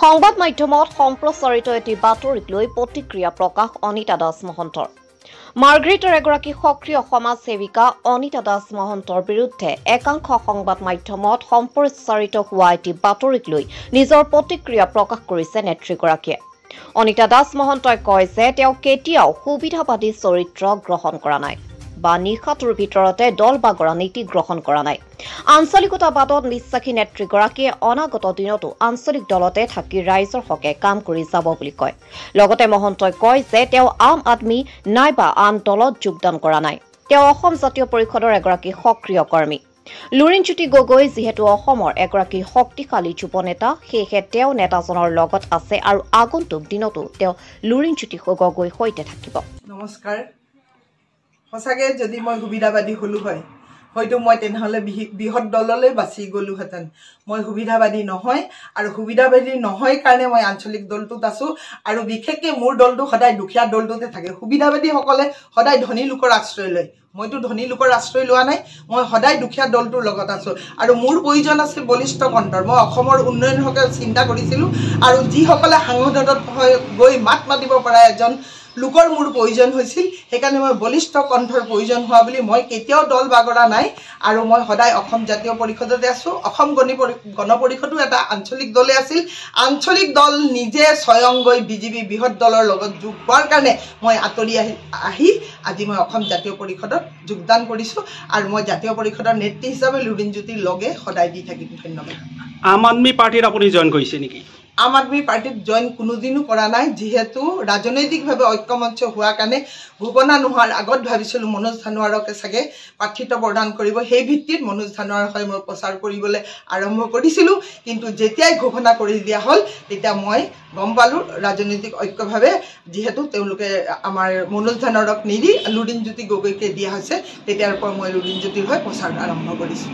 সংবাদ মাধ্যমত সম্প্ৰচাৰিত এটি বাতৰিক লৈ প্ৰতিক্ৰিয়া প্ৰকাশ অনিতা দাস মহন্তৰ। মাৰ্গ্ৰেটৰ এগৰাকী সক্ৰিয় সমাজ সেৱিকা অনিতা দাস মহন্তৰ বিৰুদ্ধে একাংশ সংবাদ মাধ্যমত সম্প্ৰচাৰিত হোৱা এটি বাতৰিক লৈ নিজৰ প্ৰতিক্ৰিয়া প্ৰকাশ কৰিছে নেত্ৰীগৰাকীয়ে। অনিতা দাস মহন্তই কয় যে তেওঁ কেতিয়াও সুবিধাবাদী চৰিত্ৰ গ্ৰহণ কৰা নাই বা নিশাটোৰ ভিতৰতে দল বাগৰা নীতি গ্ৰহণ কৰা নাই। আঞ্চলিকতাবাদত বিশ্বাসী নেত্ৰীগৰাকীয়ে অনাগত দিনতো আঞ্চলিক দলতে থাকি ৰাইজৰ হকে কাম কৰি যাব বুলি কয়। লগতে মহন্তই কয় যে তেওঁ আম আদমি নাইবা আন দলত যোগদান কৰা নাই। তেওঁ অসম জাতীয় পৰিষদৰ এগৰাকী সক্ৰিয় কৰ্মী। লুৰিণজ্যোতি গগৈ যিহেতু অসমৰ এগৰাকী শক্তিশালী যুৱ নেতা, সেয়েহে তেওঁ নেতাজনৰ লগত আছে আৰু আগন্তুক দিনতো তেওঁ লুৰিণজ্যোতি গগৈৰ সৈতে থাকিব। নমস্কাৰ। সঁচাকৈ যদি মই সুবিধাবাদী হলো হয়, হয়তো মই তেনেহ'লে বৃহৎ দললৈ বাছি গ'লোহেঁতেন। মই সুবিধাবাদী নহয়, আৰু সুবিধাবাদী নহয় কাৰণে মই আঞ্চলিক দলটোত আছোঁ, আৰু বিশেষকৈ মোৰ দলটো সদায় দুখীয়া দলটোতে থাকে। সুবিধাবাদীসকলে সদায় ধনী লোকৰ আশ্ৰয় লয়, মইতো ধনী লোকৰ আশ্ৰয় লোৱা নাই, মই সদায় দুখীয়া দলটোৰ লগত আছোঁ। আৰু মোৰ প্ৰয়োজন আছে বলিষ্ঠ কণ্ঠৰ। মই অসমৰ উন্নয়নৰ হকে চিন্তা কৰিছিলোঁ, আৰু যিসকলে সাংসদত গৈ মাত মাতিব পৰা এজন লোকৰ মোৰ প্ৰয়োজন হৈছিল। সেইকাৰণে মই বলিষ্ঠ কণ্ঠৰ প্ৰয়োজন হোৱা বুলি মই কেতিয়াও দল বাগৰা নাই, আৰু মই সদায় অসম জাতীয় পৰিষদতে আছোঁ। অসম গণ পৰিষদো এটা আঞ্চলিক দলে আছিল। আঞ্চলিক দল নিজে স্বয়ং গৈ বিজেপি বৃহৎ দলৰ লগত যোগ হোৱাৰ কাৰণে মই আঁতৰি আহি আজি মই অসম জাতীয় পৰিষদত যোগদান কৰিছোঁ, আৰু মই জাতীয় পৰিষদৰ নেত্ৰী হিচাপে লুৰিণজ্যোতিৰ লগে সদায় দি থাকিম। ধন্যবাদ। আম আদমি পাৰ্টিত আপুনি জইন কৰিছে নেকি? আম আদমি পাৰ্টিত জইন কোনোদিনো কৰা নাই, যিহেতু ৰাজনৈতিকভাৱে ঐক্যমঞ্চ হোৱাৰ কাৰণে ঘোষণা নোহোৱাৰ আগত ভাবিছিলোঁ মনোজ ধানোৱাৰকে চাগে প্ৰাৰ্থিত্ব প্ৰদান কৰিব। সেই ভিত্তিত মনোজ ধানোৱাৰৰ হৈ মই প্ৰচাৰ কৰিবলৈ আৰম্ভ কৰিছিলোঁ, কিন্তু যেতিয়াই ঘোষণা কৰি দিয়া হ'ল তেতিয়া মই গম পালোঁ ৰাজনৈতিক ঐক্যভাৱে যিহেতু তেওঁলোকে আমাৰ মনোজ ধানোৱাৰক নিদি লুৰিণজ্যোতি গগৈকে দিয়া হৈছে, তেতিয়াৰ পৰা মই লুৰিণজ্যোতিৰ হৈ প্ৰচাৰ আৰম্ভ কৰিছোঁ।